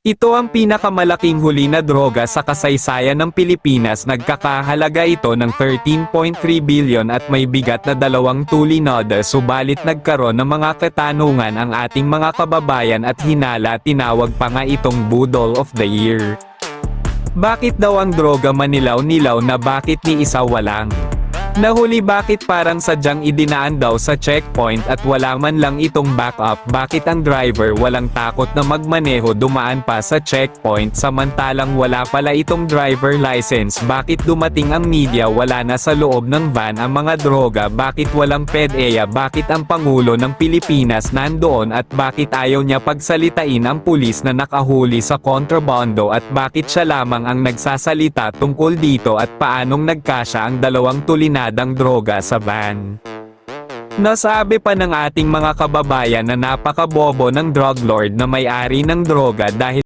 Ito ang pinakamalaking huli na droga sa kasaysayan ng Pilipinas. Nagkakahalaga ito ng 13.3 billion at may bigat na 2 tulinod. Subalit nagkaroon ng mga katanungan ang ating mga kababayan at hinala, tinawag pa nga itong Budol of the Year. Bakit daw ang droga manilaw-nilaw na, bakit ni isa walang nahuli? Bakit parang sadyang idinaan daw sa checkpoint at wala man lang itong backup? Bakit ang driver walang takot na magmaneho, dumaan pa sa checkpoint samantalang wala pala itong driver license? Bakit dumating ang media, wala na sa loob ng van ang mga droga? Bakit walang PDEA? Bakit ang Pangulo ng Pilipinas nandoon at bakit ayaw niya pagsalitain ang pulis na nakahuli sa kontrabando? At bakit siya lamang ang nagsasalita tungkol dito? At paanong nagkasya ang 2 tulinadang droga sa van? Nasabi pa ng ating mga kababayan na napakabobo ng drug lord na may-ari ng droga dahil